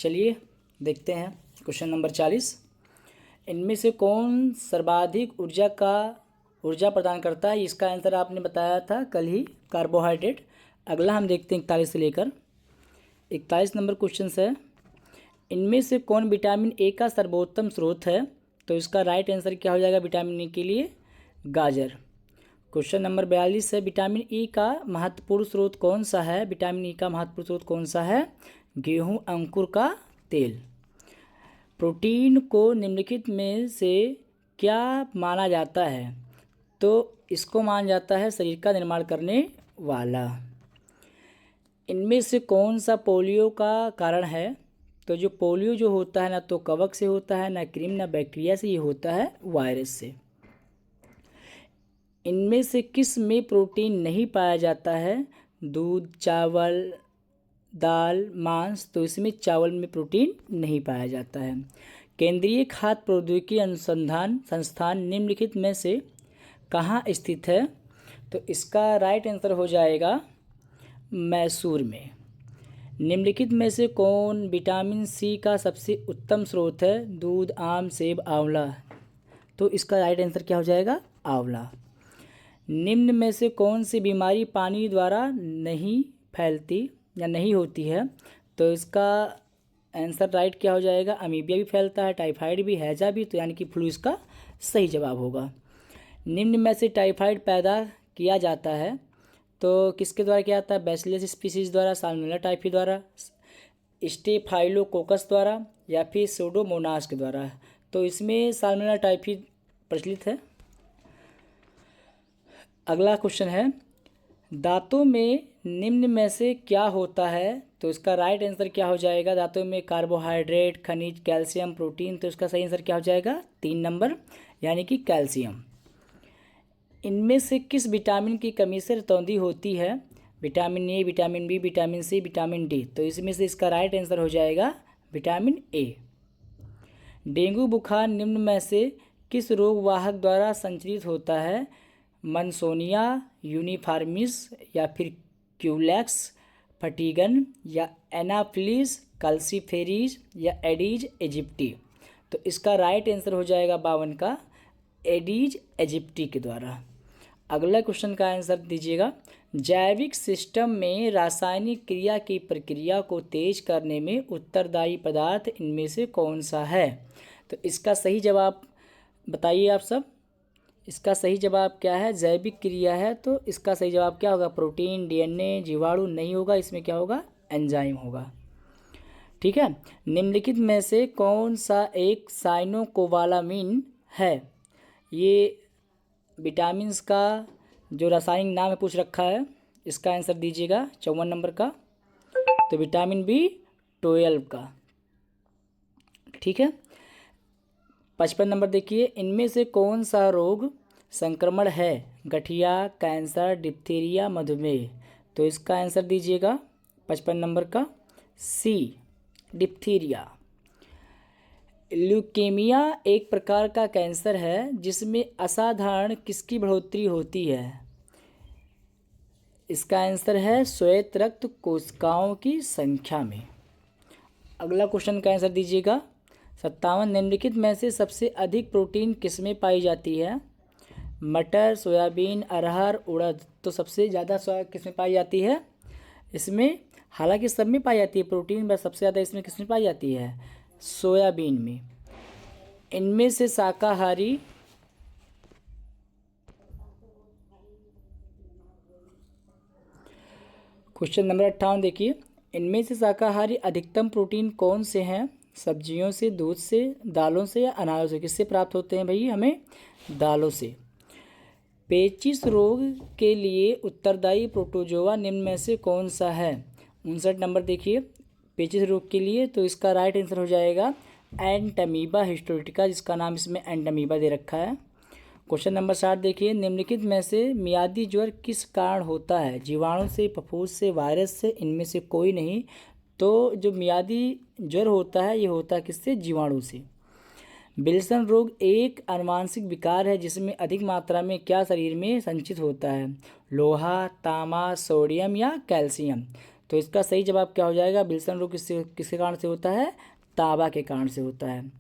चलिए देखते हैं क्वेश्चन नंबर 40। इनमें से कौन सर्वाधिक ऊर्जा प्रदान करता है? इसका आंसर आपने बताया था कल ही, कार्बोहाइड्रेट। अगला हम देखते हैं 41 से लेकर 41 नंबर क्वेश्चन है, इनमें से कौन विटामिन ए का सर्वोत्तम स्रोत है? तो इसका राइट आंसर क्या हो जाएगा विटामिन ए के लिए? गाजर। क्वेश्चन नंबर 42 है, विटामिन ई का महत्वपूर्ण स्रोत कौन सा है? विटामिन ई का महत्वपूर्ण स्रोत कौन सा है? गेहूं अंकुर का तेल। प्रोटीन को निम्नलिखित में से क्या माना जाता है? तो इसको माना जाता है शरीर का निर्माण करने वाला। इनमें से कौन सा पोलियो का कारण है? तो जो पोलियो जो होता है ना तो कवक से होता है, ना क्रीम ना बैक्टीरिया से, ये होता है वायरस से। इनमें से किस में प्रोटीन नहीं पाया जाता है? दूध, चावल, दाल, मांस। तो इसमें चावल में प्रोटीन नहीं पाया जाता है। केंद्रीय खाद्य प्रौद्योगिकी अनुसंधान संस्थान निम्नलिखित में से कहाँ स्थित है? तो इसका राइट आंसर हो जाएगा मैसूर में। निम्नलिखित में से कौन विटामिन सी का सबसे उत्तम स्रोत है? दूध, आम, सेब, आंवला। तो इसका राइट आंसर क्या हो जाएगा? आंवला। निम्न में से कौन सी बीमारी पानी द्वारा नहीं फैलती या नहीं होती है? तो इसका आंसर राइट क्या हो जाएगा? अमीबिया भी फैलता है, टाइफाइड भी, हैजा भी, तो यानी कि फ्लू इसका सही जवाब होगा। निम्न में से टाइफाइड पैदा किया जाता है तो किसके द्वारा किया जाता है? बैसिलस स्पीसीज द्वारा, साल्मोनेला टाइफी द्वारा, स्टेफाइलोकोकस द्वारा, या फिर सूडोमोनास के द्वारा। तो इसमें साल्मोनेला टाइफी प्रचलित है। अगला क्वेश्चन है, दांतों में निम्न में से क्या होता है? तो इसका राइट आंसर क्या हो जाएगा? दांतों में कार्बोहाइड्रेट, खनिज, कैल्शियम, प्रोटीन। तो इसका सही आंसर क्या हो जाएगा? 3 नंबर, यानी कि कैल्शियम। इनमें से किस विटामिन की कमी से रतौंधी होती है? Vitamin A, vitamin B, vitamin C, vitamin D. तो इसमें से इसका राइट आंसर हो जाएगा विटामिन ए। डेंगू बुखार निम्न में से किस रोग वाहक द्वारा संचरित होता है? मनसोनिया, यूनिफॉर्मिस, या फिर क्यूलेक्स फटीगन, या एनाफिलिस कैल्सीफेरीज, या एडीज एजिप्टी। तो इसका राइट आंसर हो जाएगा 52 का एडीज एजिप्टी के द्वारा। अगला क्वेश्चन का आंसर दीजिएगा, जैविक सिस्टम में रासायनिक क्रिया की प्रक्रिया को तेज करने में उत्तरदायी पदार्थ इनमें से कौन सा है? तो इसका सही जवाब बताइए आप सब। इसका सही जवाब क्या है? जैविक क्रिया है, तो इसका सही जवाब क्या होगा? प्रोटीन, डीएनए, जीवाणु नहीं होगा, इसमें क्या होगा? एंजाइम होगा। ठीक है। निम्नलिखित में से कौन सा एक साइनोकोबालामिन है? ये विटामिन्स का जो रासायनिक नाम है पूछ रखा है, इसका आंसर दीजिएगा 54 नंबर का। तो विटामिन B12 का। ठीक है। 55 नंबर देखिए, इनमें से कौन सा रोग संक्रमण है? गठिया, कैंसर, डिप्थीरिया, मधुमेह। तो इसका आंसर दीजिएगा 55 नंबर का सी, डिप्थीरिया। ल्यूकेमिया एक प्रकार का कैंसर है जिसमें असाधारण किसकी बढ़ोतरी होती है? इसका आंसर है श्वेत रक्त कोशिकाओं की संख्या में। अगला क्वेश्चन का आंसर दीजिएगा 57, निम्नलिखित में से सबसे अधिक प्रोटीन किसमें पाई जाती है? मटर, सोयाबीन, अरहर, उड़द। तो सबसे ज़्यादा किसमें पाई जाती है? इसमें, हालांकि सब में पाई जाती है प्रोटीन, बस सबसे ज़्यादा इसमें किसमें पाई जाती है? सोयाबीन में। इनमें से शाकाहारी क्वेश्चन नंबर 58 देखिए, इनमें से शाकाहारी अधिकतम प्रोटीन कौन से हैं? सब्जियों से, दूध से, दालों से, या अनाजों से? किससे प्राप्त होते हैं भाई? हमें दालों से। पेचिश रोग के लिए उत्तरदायी प्रोटोजोआ निम्न में से कौन सा है? 59 नंबर देखिए, पेचिश रोग के लिए, तो इसका राइट आंसर हो जाएगा एंटमीबा हिस्टोरिटिका, जिसका नाम इसमें एंटमीबा दे रखा है। क्वेश्चन नंबर 60 देखिए, निम्नलिखित में से मियादी ज्वर किस कारण होता है? जीवाणु से, फफूंद से, वायरस से? इनमें से कोई नहीं। तो जो मियादी ज्वर होता है ये होता है किससे? जीवाणु से। विल्सन रोग एक आनुवांशिक विकार है जिसमें अधिक मात्रा में क्या शरीर में संचित होता है? लोहा, तांबा, सोडियम, या कैल्शियम? तो इसका सही जवाब क्या हो जाएगा? विल्सन रोग किसके कारण से होता है? तांबा के कारण से होता है।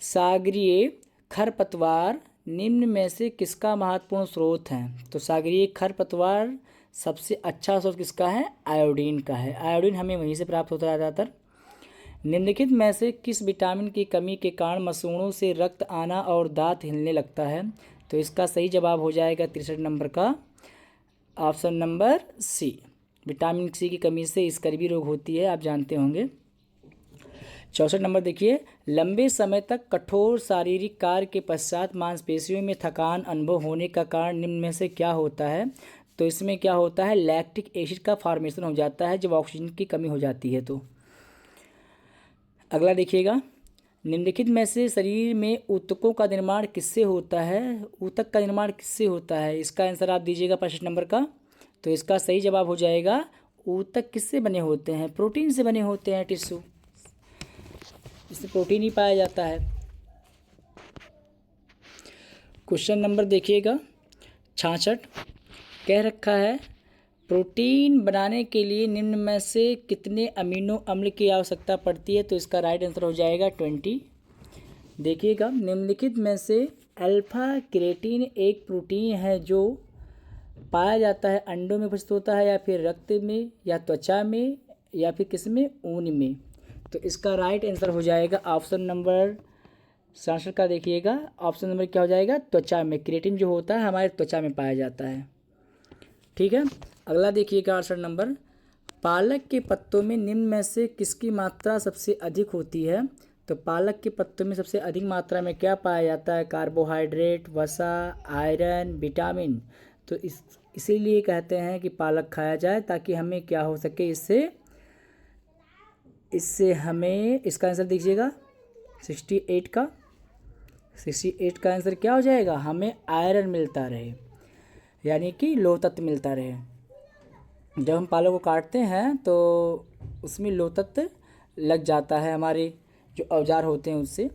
सागरीय खरपतवार निम्न में से किसका महत्वपूर्ण स्रोत है? तो सागरीय खरपतवार सबसे अच्छा स्रोत किसका है? आयोडीन का है। आयोडीन हमें वहीं से प्राप्त होता है ज़्यादातर। निम्नलिखित में से किस विटामिन की कमी के कारण मसूड़ों से रक्त आना और दांत हिलने लगता है? तो इसका सही जवाब हो जाएगा 63 नंबर का option number C. Vitamin C की कमी से स्कर्वी रोग होती है, आप जानते होंगे। 64 नंबर देखिए, लंबे समय तक कठोर शारीरिक कार्य के पश्चात मांसपेशियों में थकान अनुभव होने का कारण निम्न में से क्या होता है? तो इसमें क्या होता है? लैक्टिक एसिड का फॉर्मेशन हो जाता है जब ऑक्सीजन की कमी हो जाती है। तो अगला देखिएगा, निम्नलिखित में से शरीर में ऊतकों का निर्माण किससे होता है? ऊतक का निर्माण किससे होता है? इसका आंसर आप दीजिएगा 65 नंबर का। तो इसका सही जवाब हो जाएगा, ऊतक किससे बने होते हैं? प्रोटीन से बने होते हैं। टिश्यू, इसमें प्रोटीन ही पाया जाता है। क्वेश्चन नंबर देखिएगा 66, कह रखा है प्रोटीन बनाने के लिए निम्न में से कितने अमीनो अम्ल की आवश्यकता पड़ती है? तो इसका राइट आंसर हो जाएगा 20। देखिएगा, निम्नलिखित में से अल्फा क्रिएटिन एक प्रोटीन है जो पाया जाता है अंडों में उपस्थित होता है, या फिर रक्त में, या त्वचा में, या फिर किस में? ऊन में। तो इसका राइट आंसर हो जाएगा ऑप्शन नंबर 67 का। देखिएगा, ऑप्शन नंबर क्या हो जाएगा? त्वचा में। क्रिएटिन जो होता है हमारे त्वचा में पाया जाता है। ठीक है, अगला देखिएगा 68 नंबर, पालक के पत्तों में निम्न में से किसकी मात्रा सबसे अधिक होती है? तो पालक के पत्तों में सबसे अधिक मात्रा में क्या पाया जाता है? कार्बोहाइड्रेट, वसा, आयरन, विटामिन। तो इसीलिए कहते हैं कि पालक खाया जाए ताकि हमें क्या हो सके, इससे हमें, इसका आंसर दीजिएगा 68 का। 68 का आंसर क्या हो जाएगा? हमें आयरन मिलता रहे, यानी कि लोह तत्व मिलता रहे। जब हम पालक को काटते हैं तो उसमें लोह तत्व लग जाता है, हमारे जो औजार होते हैं उससे।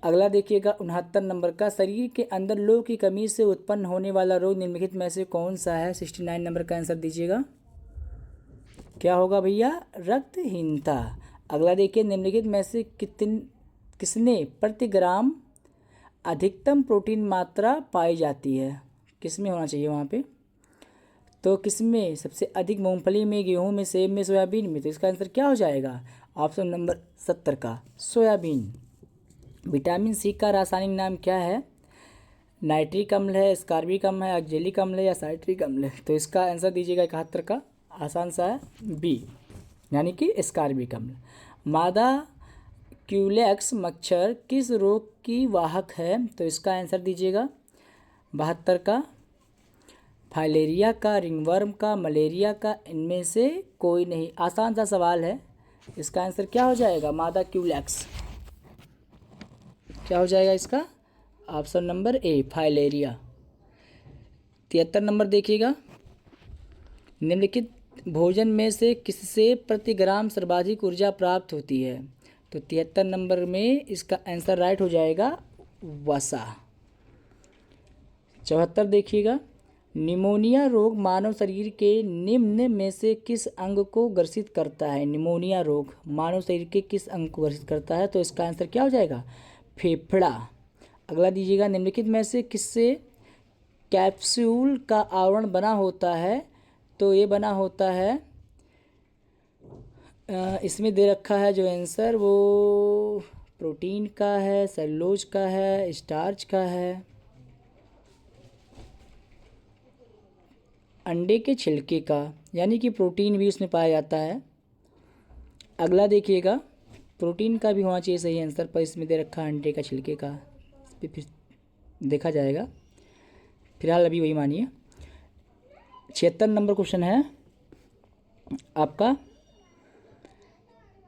अगला देखिएगा 69 नंबर का, शरीर के अंदर लोह की कमी से उत्पन्न होने वाला रोग निम्नलिखित में से कौन सा है? 69 नंबर का आंसर दीजिएगा। क्या होगा भैया? रक्तहीनता। अगला देखिए, निम्नलिखित में से किसने प्रति ग्राम अधिकतम प्रोटीन मात्रा पाई जाती है? किस में होना चाहिए वहाँ पे? तो किस में सबसे अधिक? मूंगफली में, गेहूं में, सेब में, सोयाबीन में। तो इसका आंसर क्या हो जाएगा? ऑप्शन नंबर 70 का, सोयाबीन। विटामिन सी का रासायनिक नाम क्या है? नाइट्रिक अम्ल है, स्कार्बिक अम्ल है, ऑक्जेलिक अम्ल है, या साइट्रिक अम्ल है? तो इसका आंसर दीजिएगा 71 का, आसान सा है, बी, यानी कि स्कार्बिक अम्ल। मादा क्यूलेक्स मच्छर किस रोग की वाहक है? तो इसका आंसर दीजिएगा 72 का, फाइलेरिया का, रिंगवर्म का, मलेरिया का, इनमें से कोई नहीं। आसान सा सवाल है, इसका आंसर क्या हो जाएगा? मादा क्यूलेक्स। क्या हो जाएगा इसका? Option number A, filaria. 73 number देखिएगा, निम्नलिखित भोजन में से किससे प्रति ग्राम सर्वाधिक ऊर्जा प्राप्त होती है? तो 73 नंबर में इसका आंसर राइट हो जाएगा वसा। 74 देखिएगा, निमोनिया रोग मानव शरीर के निम्न में से किस अंग को ग्रसित करता है? निमोनिया रोग मानव शरीर के किस अंग को ग्रसित करता है? तो इसका आंसर क्या हो जाएगा? फेफड़ा। अगला दीजिएगा, निम्नलिखित में से किससे कैप्सूल का आवरण बना होता है? तो ये बना होता है, इसमें दे रखा है जो आंसर, वो प्रोटीन का है, सेलुलोज का है, स्टार्च का है, अंडे के छिलके का, यानी कि प्रोटीन भी उसमें पाया जाता है। अगला देखिएगा, प्रोटीन का भी होना चाहिए सही आंसर, पर इसमें दे रखा है अंडे का छिलके का, इस पर फिर देखा जाएगा, फिलहाल अभी वही मानिए। 76 नंबर क्वेश्चन है आपका,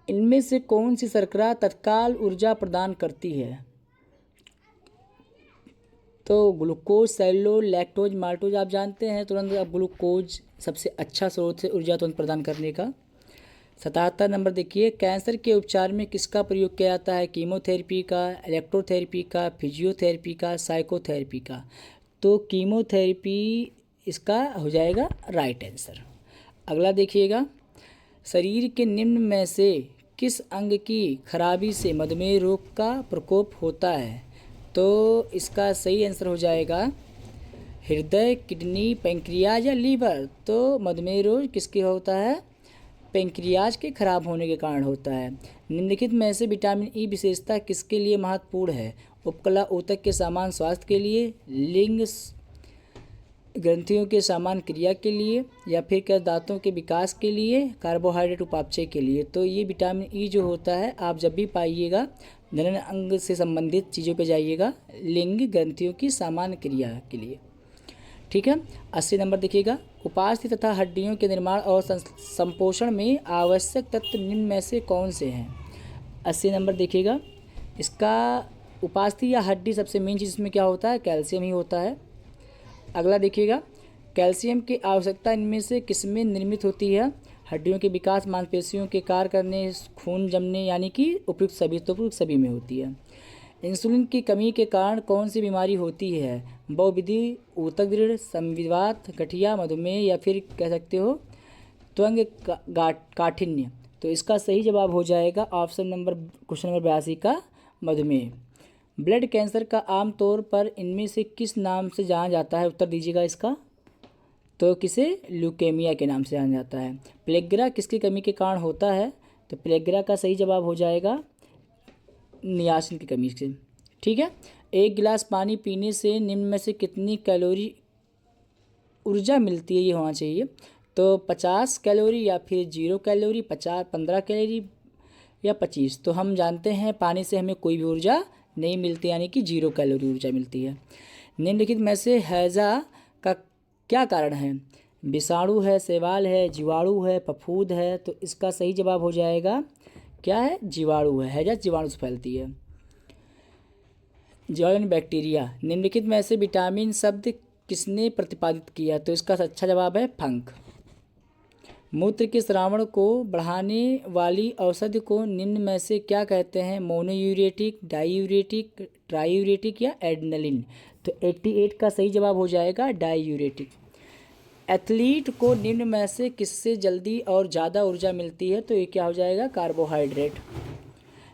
इनमें से कौन सी शर्करा तत्काल ऊर्जा प्रदान करती है? तो ग्लूकोज, सेलुलोज, लैक्टोज, माल्टोज। आप जानते हैं तुरंत, अब ग्लूकोज सबसे अच्छा स्रोत है ऊर्जा तुरंत प्रदान करने का। 77 नंबर देखिए, कैंसर के उपचार में किसका प्रयोग किया जाता है? कीमोथेरेपी का, इलेक्ट्रोथेरेपी का, फिजियोथेरेपी का, साइकोथेरेपी का। तो कीमोथेरेपी इसका हो जाएगा राइट आंसर। अगला देखिएगा, शरीर के निम्न में से किस अंग की खराबी से मधुमेह रोग का प्रकोप होता है? तो इसका सही आंसर हो जाएगा हृदय, किडनी, पैंक्रियाज या लीवर। तो मधुमेह रोग किसके होता है? पैंक्रियाज के खराब होने के कारण होता है। निम्नलिखित में से विटामिन ई विशेषता किसके लिए महत्वपूर्ण है? उपकला ऊतक के समान स्वास्थ्य के लिए, लिंग ग्रंथियों के समान क्रिया के लिए, या फिर क्या दांतों के विकास के लिए, कार्बोहाइड्रेट उपापचय के लिए। तो ये विटामिन ई जो होता है, आप जब भी पाइएगा जनन अंग से संबंधित चीज़ों पे जाइएगा, लिंग ग्रंथियों की समान क्रिया के लिए। ठीक है। 80 नंबर देखिएगा, उपास्थि तथा हड्डियों के निर्माण और संपोषण में आवश्यक तत्व निम्न में से कौन से हैं? 80 नंबर देखिएगा, इसका उपास्थि या हड्डी सबसे मेन चीज़ इसमें क्या होता है? कैल्शियम ही होता है। अगला देखिएगा, कैल्शियम की आवश्यकता इनमें से किसमें निर्मित होती है? हड्डियों के विकास, मांसपेशियों के कार्य करने, खून जमने, यानी कि उपयुक्त सभी, तो उपयुक्त सभी में होती है। इंसुलिन की कमी के कारण कौन सी बीमारी होती है? बहुविधि, ऊतक दृढ़, संधिवात, गठिया, मधुमेह, या फिर कह सकते हो त्वंग काठिन्य। तो इसका सही जवाब हो जाएगा ऑप्शन नंबर, क्वेश्चन नंबर 82 का मधुमेह। ब्लड कैंसर का आमतौर पर इनमें से किस नाम से जाना जाता है? उत्तर दीजिएगा इसका। तो किसे? ल्यूकेमिया के नाम से जाना जाता है। प्लेग्रा किसकी कमी के कारण होता है? तो प्लेग्रा का सही जवाब हो जाएगा नियासिन की कमी से। ठीक है। एक गिलास पानी पीने से निम्न में से कितनी कैलोरी ऊर्जा मिलती है? ये होना चाहिए। तो 50 कैलोरी, या फिर 0 कैलोरी, 15 कैलोरी, या 25। तो हम जानते हैं पानी से हमें कोई भी ऊर्जा नहीं मिलती, यानी कि 0 कैलोरी ऊर्जा मिलती है। निम्नलिखित में से हैजा का क्या कारण है? विषाणु है, शैवाल है, जीवाणु है, फफूंद है। तो इसका सही जवाब हो जाएगा क्या है? जीवाणु है। हैजा जीवाणु से फैलती है, जीवाणु बैक्टीरिया। निम्नलिखित में से विटामिन शब्द किसने प्रतिपादित किया? तो इसका अच्छा जवाब है फंक। मूत्र के श्रावण को बढ़ाने वाली औषधि को निम्न में से क्या कहते हैं? मोनोयूरेटिक, डाईयूरेटिक, ट्राईयूरेटिक, या एड्रेनलिन। तो 88 का सही जवाब हो जाएगा डाईयूरेटिक। एथलीट को निम्न में से किससे जल्दी और ज़्यादा ऊर्जा मिलती है? तो ये क्या हो जाएगा? कार्बोहाइड्रेट।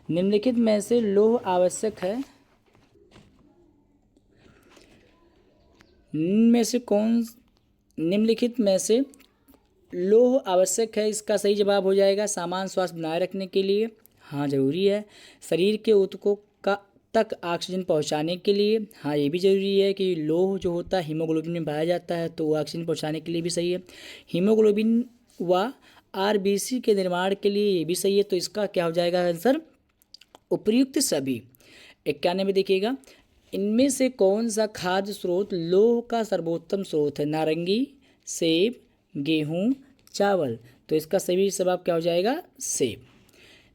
निम्नलिखित में से लौह आवश्यक है, निम्नलिखित में से लौह आवश्यक है, इसका सही जवाब हो जाएगा सामान्य स्वास्थ्य बनाए रखने के लिए। हाँ, ज़रूरी है। शरीर के ऊतकों का तक ऑक्सीजन पहुंचाने के लिए। हाँ, ये भी ज़रूरी है कि लौह जो होता है हीमोग्लोबिन में पाया जाता है, तो वो ऑक्सीजन पहुंचाने के लिए भी सही है। हीमोग्लोबिन व आरबीसी के निर्माण के लिए ये भी सही है। तो इसका क्या हो जाएगा आंसर? उपर्युक्त सभी। 91 में देखिएगा, इनमें से कौन सा खाद्य स्रोत लौह का सर्वोत्तम स्रोत है? नारंगी, सेब, गेहूँ, चावल। तो इसका सही जवाब क्या हो जाएगा? सेब।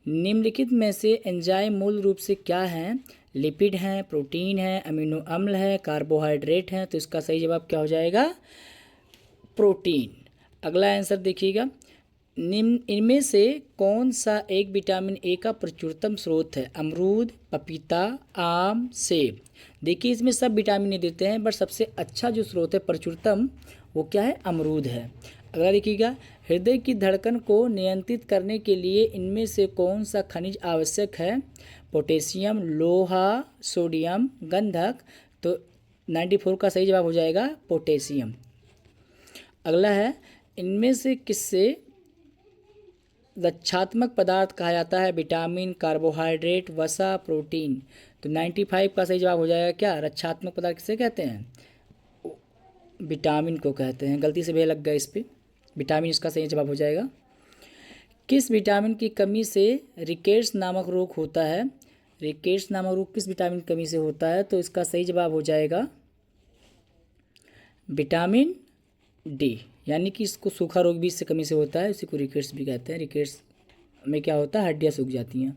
निम्नलिखित में से एंजाइम मूल रूप से क्या हैं? लिपिड हैं, प्रोटीन है, अमीनो अम्ल है, कार्बोहाइड्रेट हैं। तो इसका सही जवाब क्या हो जाएगा? प्रोटीन। अगला आंसर देखिएगा, निम्न इनमें से कौन सा एक विटामिन ए का प्रचुरतम स्रोत है? अमरूद, पपीता, आम, सेब। देखिए इसमें सब विटामिन ए देते हैं, बट सबसे अच्छा जो स्रोत है प्रचुरतम, वो क्या है? अमरूद है। अगला देखिएगा, हृदय की धड़कन को नियंत्रित करने के लिए इनमें से कौन सा खनिज आवश्यक है? पोटेशियम, लोहा, सोडियम, गंधक। तो 94 का सही जवाब हो जाएगा पोटेशियम। अगला है, इनमें से किससे रक्षात्मक पदार्थ कहा जाता है? विटामिन, कार्बोहाइड्रेट, वसा, प्रोटीन। तो 95 का सही जवाब हो जाएगा क्या? रक्षात्मक पदार्थ किसे कहते हैं? विटामिन को कहते हैं। गलती से भी लग गया इस पर, विटामिन इसका सही जवाब हो जाएगा। किस विटामिन की कमी से रिकेट्स नामक रोग होता है? रिकेट्स नामक रोग किस विटामिन की कमी से होता है? तो इसका सही जवाब हो जाएगा विटामिन डी, यानी कि इसको सूखा रोग भी इससे कमी से होता है, इसी को रिकेट्स भी कहते हैं। रिकेट्स में क्या होता है? हड्डियाँ सूख जाती हैं,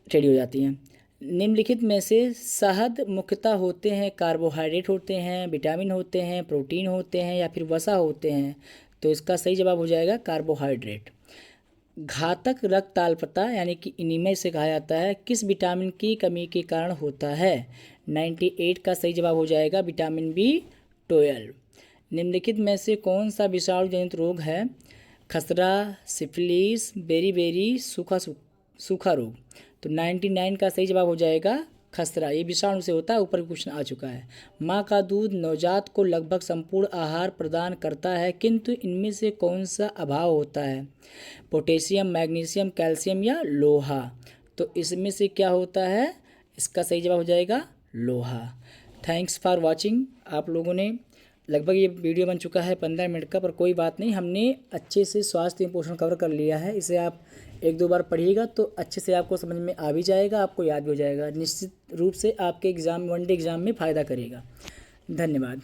टेढ़ी हो जाती हैं। निम्नलिखित में से शहद मुख्यतः होते हैं कार्बोहाइड्रेट होते हैं, विटामिन होते हैं, प्रोटीन होते हैं, या फिर वसा होते हैं? तो इसका सही जवाब हो जाएगा कार्बोहाइड्रेट। घातक रक्त अल्पता यानी कि एनीमिया से कहा जाता है, किस विटामिन की कमी के कारण होता है? 98 का सही जवाब हो जाएगा विटामिन बी 12। निम्नलिखित में से कौन सा विषाणु जनित रोग है? खसरा, सिफिलिस, बेरी सूखा रोग। तो 99 का सही जवाब हो जाएगा खसरा। ये विषाणु से होता है, ऊपर क्वेश्चन आ चुका है। माँ का दूध नवजात को लगभग संपूर्ण आहार प्रदान करता है, किंतु इनमें से कौन सा अभाव होता है? पोटेशियम, मैग्नीशियम, कैल्शियम या लोहा। तो इसमें से क्या होता है? इसका सही जवाब हो जाएगा लोहा। Thanks for watching. आप लोगों ने लगभग ये वीडियो बन चुका है 15 मिनट का, पर कोई बात नहीं, हमने अच्छे से स्वास्थ्य एवं पोषण कवर कर लिया है। इसे आप 1-2 बार पढ़िएगा तो अच्छे से आपको समझ में आ भी जाएगा, आपको याद भी हो जाएगा। निश्चित रूप से आपके एग्ज़ाम, वनडे एग्ज़ाम में फ़ायदा करेगा। धन्यवाद।